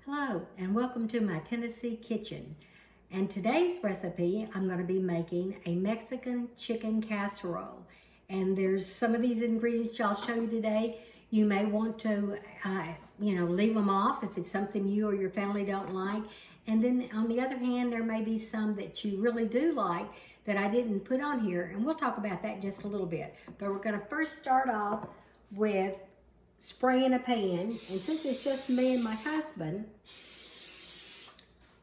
Hello and welcome to my Tennessee kitchen. And today's recipe, I'm going to be making a Mexican chicken casserole. And there's some of these ingredients I'll show you today. You may want to, leave them off if it's something you or your family don't like. And then on the other hand, there may be some that you really do like that I didn't put on here. And we'll talk about that in just a little bit. But we're going to first start off with spraying a pan, and since it's just me and my husband,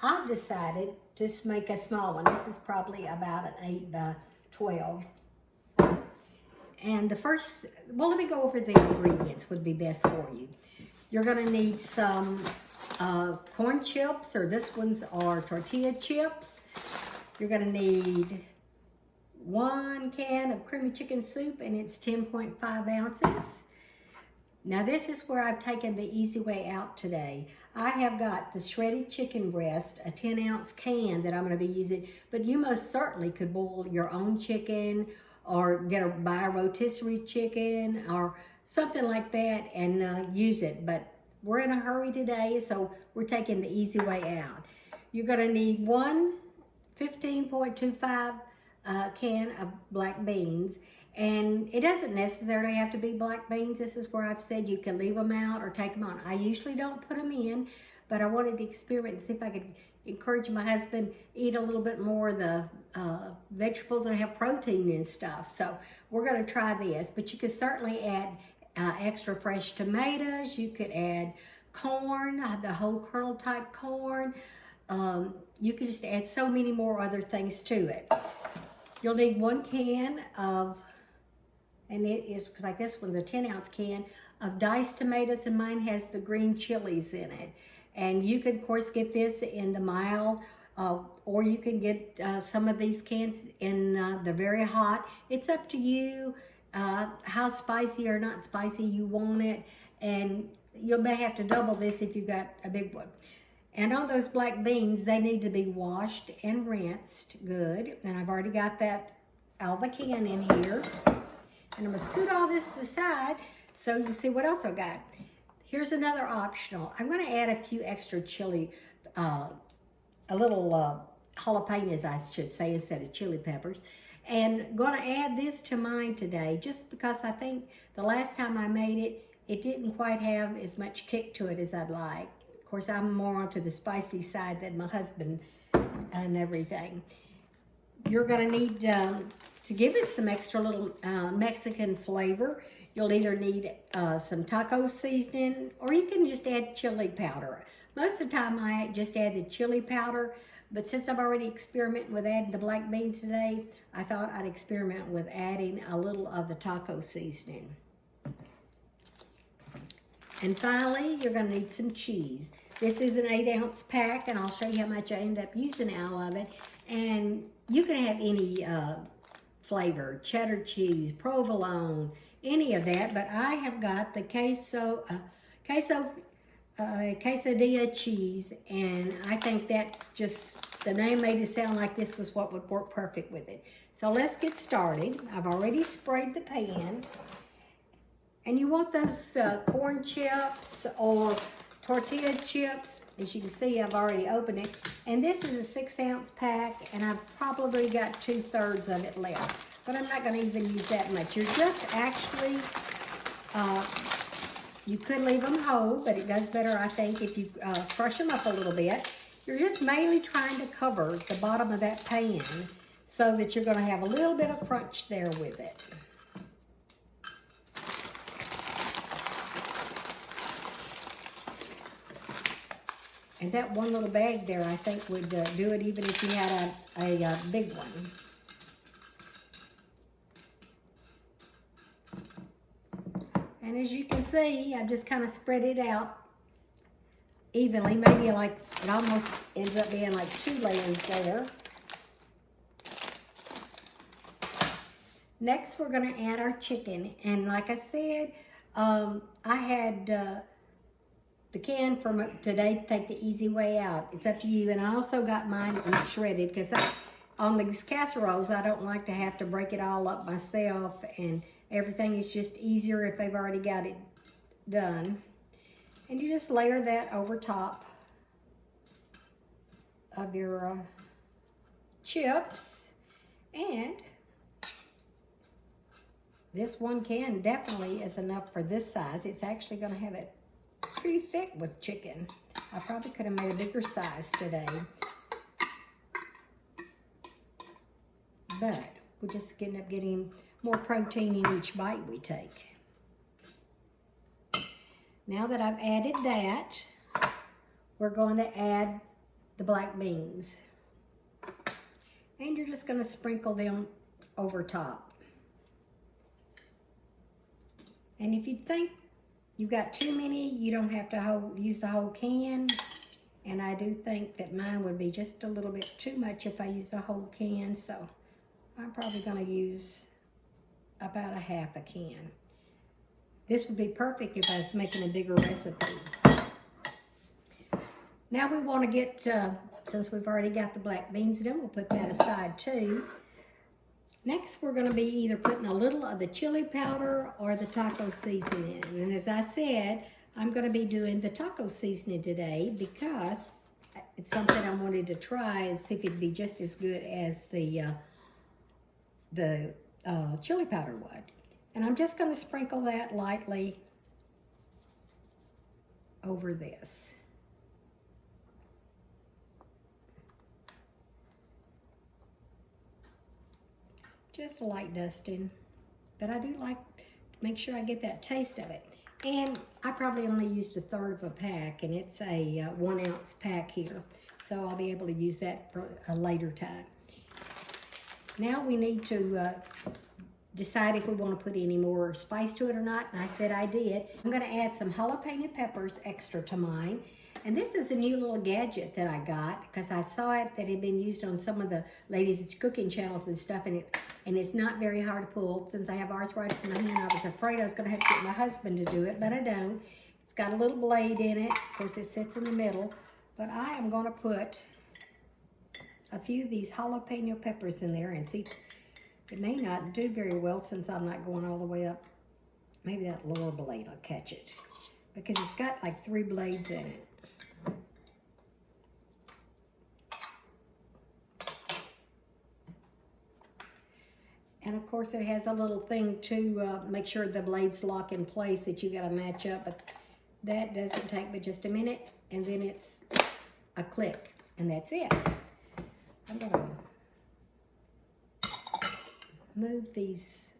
I've decided to just make a small one. This is probably about an 8 by 12. And let me go over the ingredients would be best for you. You're gonna need some corn chips, or this one's are tortilla chips. You're gonna need 1 can of creamy chicken soup, and it's 10.5 ounces. Now this is where I've taken the easy way out today. I have got the shredded chicken breast, a 10-ounce can that I'm going to be using, but you most certainly could boil your own chicken or buy a rotisserie chicken or something like that and use it. But we're in a hurry today, so we're taking the easy way out. You're going to need 1 15.25 can of black beans. And it doesn't necessarily have to be black beans. This is where I've said you can leave them out or take them on. I usually don't put them in, but I wanted to experiment and see if I could encourage my husband eat a little bit more of the vegetables that have protein and stuff. So we're going to try this, but you could certainly add extra fresh tomatoes. You could add corn, the whole kernel type corn. You could just add so many more other things to it. You'll need 1 can of, and it is like this one's a 10-ounce can of diced tomatoes, and mine has the green chilies in it. And you could, of course, get this in the mild, or you can get some of these cans in the very hot. It's up to you how spicy or not spicy you want it, and you may have to double this if you got a big one. And on those black beans, they need to be washed and rinsed good. And I've already got that out of the can in here. And I'm gonna scoot all this to the side so you can see what else I've got. Here's another optional. I'm gonna add a few extra chili, a little jalapenos, I should say, instead of chili peppers. And gonna add this to mine today just because I think the last time I made it, it didn't quite have as much kick to it as I'd like. Of course, I'm more onto the spicy side than my husband and everything. You're gonna need, to give it some extra little Mexican flavor, you'll either need some taco seasoning, or you can just add chili powder. Most of the time I just add the chili powder, but since I'm already experimenting with adding the black beans today, I thought I'd experiment with adding a little of the taco seasoning. And finally, you're gonna need some cheese. This is an 8-ounce pack, and I'll show you how much I end up using out of it. And you can have any flavor, cheddar cheese, provolone, any of that, but I have got the quesadilla cheese, and I think that's just, the name made it sound like this was what would work perfect with it. So let's get started. I've already sprayed the pan, and you want those corn chips or tortilla chips. As you can see, I've already opened it. And this is a 6-ounce pack, and I've probably got 2/3 of it left. But I'm not gonna even use that much. You're just actually, you could leave them whole, but it does better, I think, if you crush them up a little bit. You're just mainly trying to cover the bottom of that pan so that you're gonna have a little bit of crunch there with it. And that one little bag there, I think, would do it even if you had a big one. And as you can see, I've just kind of spread it out evenly. Maybe like, it almost ends up being like 2 layers there. Next, we're gonna add our chicken. And like I said, I had the can from today to take the easy way out. It's up to you. And I also got mine shredded because on these casseroles, I don't like to have to break it all up myself, and everything is just easier if they've already got it done. And you just layer that over top of your chips. And this 1 can definitely is enough for this size. It's actually going to have it pretty thick with chicken. I probably could have made a bigger size today. But we're just end up getting more protein in each bite we take. Now that I've added that, we're going to add the black beans. And you're just going to sprinkle them over top. And if you think you've got too many, you don't have to use the whole can. And I do think that mine would be just a little bit too much if I use a whole can. So I'm probably going to use about a half a can. This would be perfect if I was making a bigger recipe. Now we want to get, since we've already got the black beans in, we'll put that aside too. Next, we're going to be either putting a little of the chili powder or the taco seasoning in. And as I said, I'm going to be doing the taco seasoning today because it's something I wanted to try and see if it'd be just as good as the chili powder would. And I'm just going to sprinkle that lightly over this. Just a light dusting, but I do like to make sure I get that taste of it. And I probably only used 1/3 of a pack, and it's a 1 ounce pack here. So I'll be able to use that for a later time. Now we need to decide if we want to put any more spice to it or not, and I said I did. I'm going to add some jalapeno peppers extra to mine. And this is a new little gadget that I got because I saw it that had been used on some of the ladies' cooking channels and stuff, and it's not very hard to pull. Since I have arthritis in my hand, I was afraid I was going to have to get my husband to do it, but I don't. It's got a little blade in it. Of course, it sits in the middle, but I am going to put a few of these jalapeno peppers in there and see. It may not do very well since I'm not going all the way up. Maybe that lower blade will catch it because it's got like 3 blades in it. And of course it has a little thing to make sure the blades lock in place that you got to match up, but that doesn't take but just a minute, and then it's a click, and that's it. I'm going to move these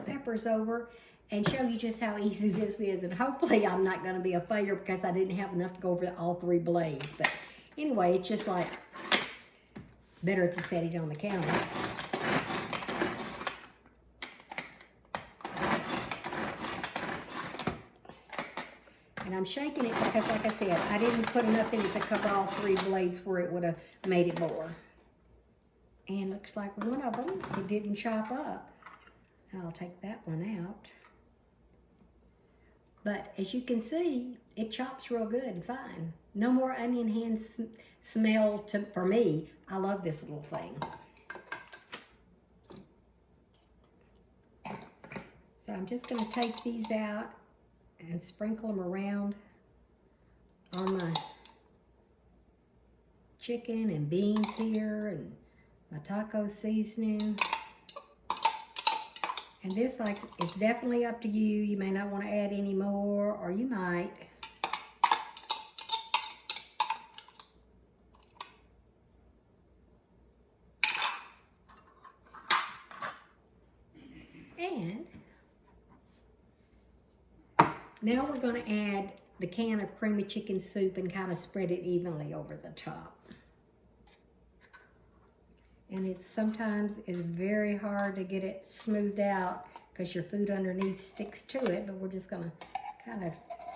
peppers over and show you just how easy this is, and hopefully I'm not going to be a failure because I didn't have enough to go over all 3 blades. But anyway, it's just like better if you set it on the counter. And I'm shaking it because, like I said, I didn't put enough in it to cover all 3 blades where it would have made it more. And looks like one of them, it didn't chop up. I'll take that one out. But as you can see, it chops real good and fine. No more onion hands smell for me. I love this little thing. So I'm just going to take these out and sprinkle them around on my chicken and beans here and my taco seasoning. And this is definitely up to you. You may not want to add any more, or you might. And now we're going to add the can of creamy chicken soup and kind of spread it evenly over the top. And it sometimes is very hard to get it smoothed out because your food underneath sticks to it, but we're just going to kind of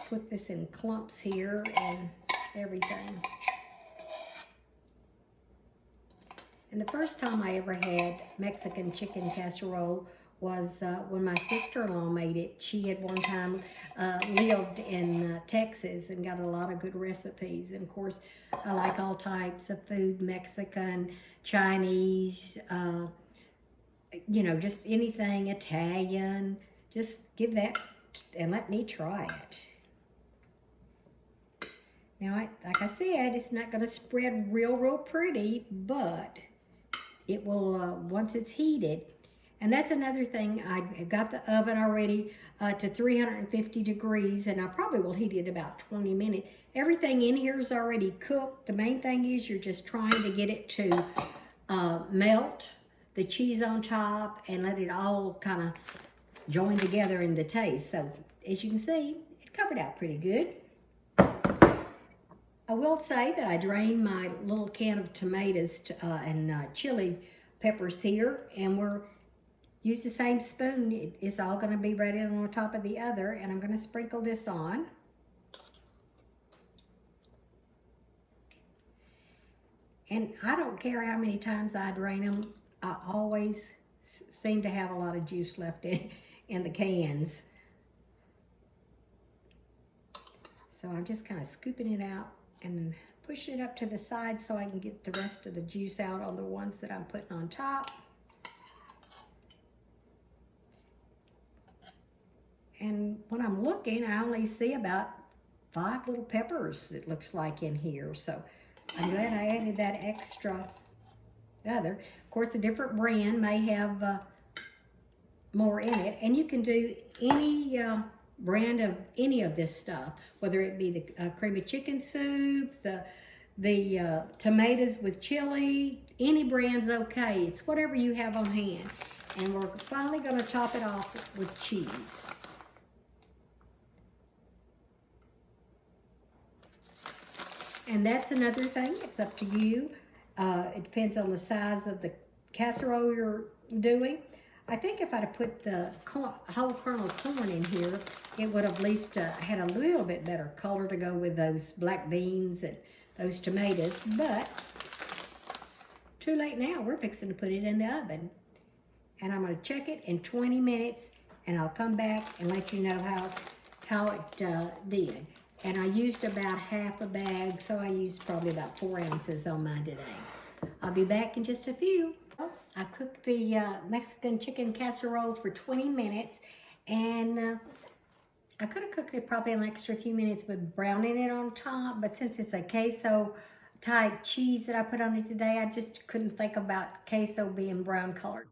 put this in clumps here and everything. And the first time I ever had Mexican chicken casserole was when my sister-in-law made it. She had one time lived in Texas and got a lot of good recipes. And of course, I like all types of food, Mexican, Chinese, you know, just anything, Italian. Just give that and let me try it. Now, like I said, it's not going to spread real pretty, but it will once it's heated. And that's another thing. I've got the oven already to 350 degrees, and I probably will heat it about 20 minutes. Everything in here is already cooked. The main thing is you're just trying to get it to melt the cheese on top and let it all kind of join together in the taste. So as you can see, it covered out pretty good. I will say that I drained my little can of tomatoes and chili peppers here, and we're use the same spoon. It's all going to be right in on top of the other, and I'm going to sprinkle this on. And I don't care how many times I drain them, I always seem to have a lot of juice left in the cans. So I'm just kind of scooping it out and pushing it up to the side so I can get the rest of the juice out on the ones that I'm putting on top. And when I'm looking, I only see about 5 little peppers, it looks like, in here. So I'm glad I added that extra other. Of course, a different brand may have more in it. And you can do any brand of any of this stuff, whether it be the cream of chicken soup, the tomatoes with chili, any brand's okay. It's whatever you have on hand. And we're finally going to top it off with cheese. And that's another thing. It's up to you. It depends on the size of the casserole you're doing. I think if I'd have put the whole kernel corn in here, it would have at least had a little bit better color to go with those black beans and those tomatoes. But too late now. We're fixing to put it in the oven. And I'm going to check it in 20 minutes, and I'll come back and let you know how it did. And I used about half a bag, so I used probably about 4 ounces on mine today. I'll be back in just a few. I cooked the Mexican chicken casserole for 20 minutes, and I could have cooked it probably an extra few minutes with browning it on top, but since it's a queso type cheese that I put on it today, I just couldn't think about queso being brown colored.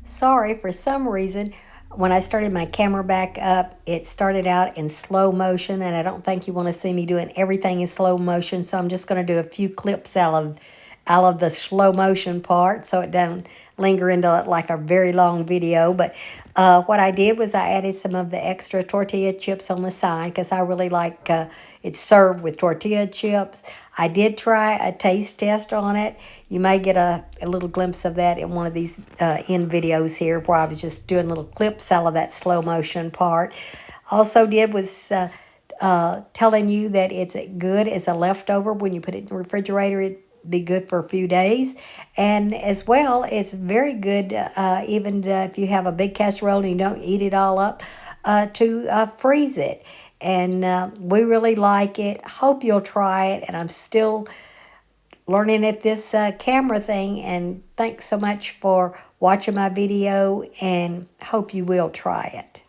Sorry, for some reason, when I started my camera back up, it started out in slow motion, and I don't think you want to see me doing everything in slow motion, so I'm just going to do a few clips out of the slow motion part so it doesn't linger into like a very long video. But what I did was I added some of the extra tortilla chips on the side because I really like it served with tortilla chips. I did try a taste test on it. You may get a little glimpse of that in one of these end videos here where I was just doing little clips out of that slow motion part. Also did was telling you that it's good as a leftover when you put it in the refrigerator. It'd be good for a few days. And as well, it's very good even if you have a big casserole and you don't eat it all up, to freeze it. And we really like it. Hope you'll try it. And I'm still learning at this camera thing. And thanks so much for watching my video, and hope you will try it.